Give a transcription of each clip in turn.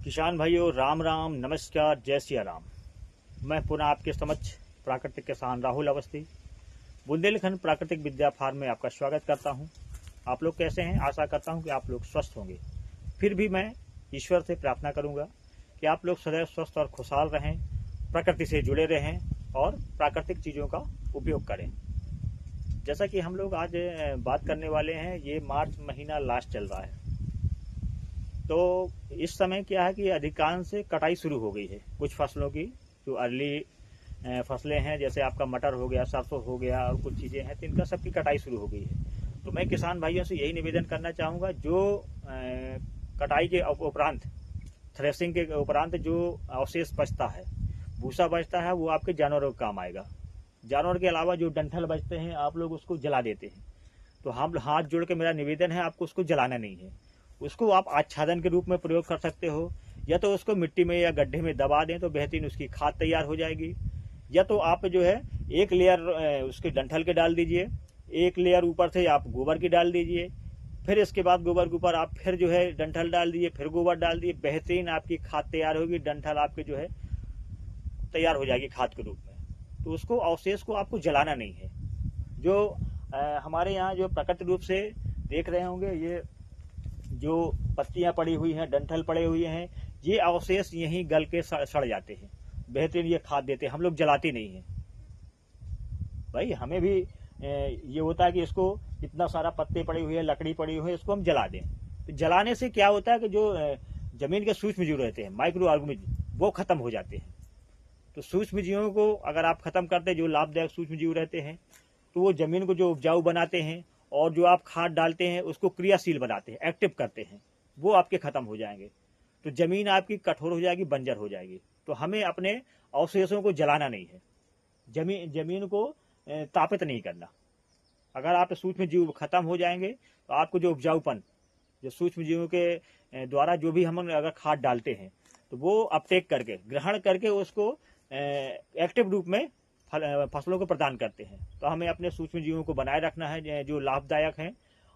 किसान भाइयों, राम राम, नमस्कार, जय सिया राम। मैं पुनः आपके समक्ष प्राकृतिक किसान राहुल अवस्थी बुंदेलखंड प्राकृतिक विद्या फार्म में आपका स्वागत करता हूं। आप लोग कैसे हैं? आशा करता हूं कि आप लोग स्वस्थ होंगे। फिर भी मैं ईश्वर से प्रार्थना करूंगा कि आप लोग सदैव स्वस्थ और खुशहाल रहें, प्रकृति से जुड़े रहें और प्राकृतिक चीज़ों का उपयोग करें। जैसा कि हम लोग आज बात करने वाले हैं, ये मार्च महीना लास्ट चल रहा है, तो इस समय क्या है कि अधिकांश से कटाई शुरू हो गई है। कुछ फसलों की जो अर्ली फसलें हैं, जैसे आपका मटर हो गया, सरसों हो गया और कुछ चीज़ें हैं, तो इनका सबकी कटाई शुरू हो गई है। तो मैं किसान भाइयों से यही निवेदन करना चाहूँगा, जो कटाई के उपरांत, थ्रेसिंग के उपरांत जो अवशेष बचता है, भूसा बचता है, वो आपके जानवरों का काम आएगा। जानवर के अलावा जो डंठल बचते हैं, आप लोग उसको जला देते हैं। तो हम हाथ जोड़ के मेरा निवेदन है, आपको उसको जलाना नहीं है। उसको आप आच्छादन के रूप में प्रयोग कर सकते हो, या तो उसको मिट्टी में या गड्ढे में दबा दें तो बेहतरीन उसकी खाद तैयार हो जाएगी, या तो आप जो है एक लेयर उसके डंठल के डाल दीजिए, एक लेयर ऊपर से आप गोबर की डाल दीजिए, फिर इसके बाद गोबर के ऊपर आप फिर जो है डंठल डाल दीजिए, फिर गोबर डाल दीजिए, बेहतरीन आपकी खाद तैयार होगी। डंठल आपके जो है तैयार हो जाएगी खाद के रूप में। तो उसको अवशेष को आपको जलाना नहीं है। जो हमारे यहाँ जो प्राकृतिक रूप से देख रहे होंगे, ये जो पत्तियां पड़ी हुई हैं, डंठल पड़े हुए हैं, ये अवशेष यहीं गल के सड़ जाते हैं। बेहतरीन ये खाद देते हैं, हम लोग जलाते नहीं हैं भाई। हमें भी ये होता है कि इसको इतना सारा पत्ते पड़े हुए हैं, लकड़ी पड़ी हुई है, इसको हम जला दें। तो जलाने से क्या होता है कि जो जमीन के सूक्ष्म जीव रहते हैं, माइक्रो ऑर्गेनिज्म, वो खत्म हो जाते हैं। तो सूक्ष्म जीवों को अगर आप खत्म करते हैं, जो लाभदायक सूक्ष्म जीव रहते हैं, तो वो जमीन को जो उपजाऊ बनाते हैं, और जो आप खाद डालते हैं उसको क्रियाशील बनाते हैं, एक्टिव करते हैं, वो आपके खत्म हो जाएंगे। तो जमीन आपकी कठोर हो जाएगी, बंजर हो जाएगी। तो हमें अपने अवशेषों को जलाना नहीं है, जमीन को तापित नहीं करना। अगर आप सूक्ष्म जीव खत्म हो जाएंगे तो आपको जो उपजाऊपन, जो सूक्ष्म जीवों के द्वारा जो भी हम अगर खाद डालते हैं, तो वो अपटेक करके, ग्रहण करके उसको एक्टिव रूप में फसलों को प्रदान करते हैं। तो हमें अपने सूक्ष्म जीवों को बनाए रखना है, जो लाभदायक हैं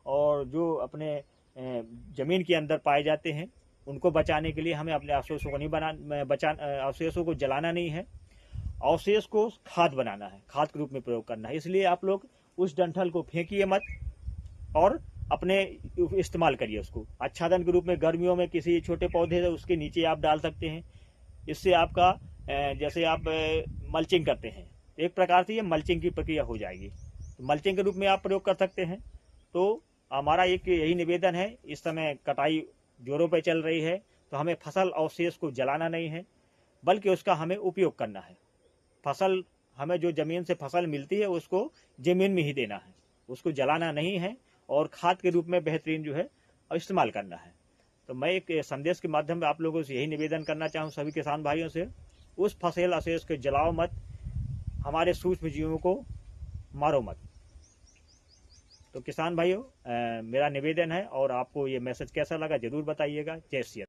और जो अपने जमीन के अंदर पाए जाते हैं, उनको बचाने के लिए हमें अपने अवशेषों को नहीं अवशेषों को जलाना नहीं है, अवशेष को खाद बनाना है, खाद के रूप में प्रयोग करना है। इसलिए आप लोग उस डंठल को फेंकिए मत और अपने इस्तेमाल करिए उसको आच्छादन के रूप में। गर्मियों में किसी छोटे पौधे उसके नीचे आप डाल सकते हैं। इससे आपका जैसे आप मल्चिंग करते हैं, एक प्रकार से ये मल्चिंग की प्रक्रिया हो जाएगी। तो मल्चिंग के रूप में आप प्रयोग कर सकते हैं। तो हमारा एक यही निवेदन है, इस समय कटाई जोरों पे चल रही है, तो हमें फसल अवशेष को जलाना नहीं है, बल्कि उसका हमें उपयोग करना है। फसल, हमें जो जमीन से फसल मिलती है उसको जमीन में ही देना है, उसको जलाना नहीं है, और खाद के रूप में बेहतरीन जो है इस्तेमाल करना है। तो मैं एक संदेश के माध्यम में आप लोगों से यही निवेदन करना चाहूँ, सभी किसान भाइयों से, उस फसल अवशेष को जलाओ मत, हमारे सूक्ष्म जीवों को मारो मत। तो किसान भाइयों, मेरा निवेदन है, और आपको ये मैसेज कैसा लगा जरूर बताइएगा। जय श्री राम।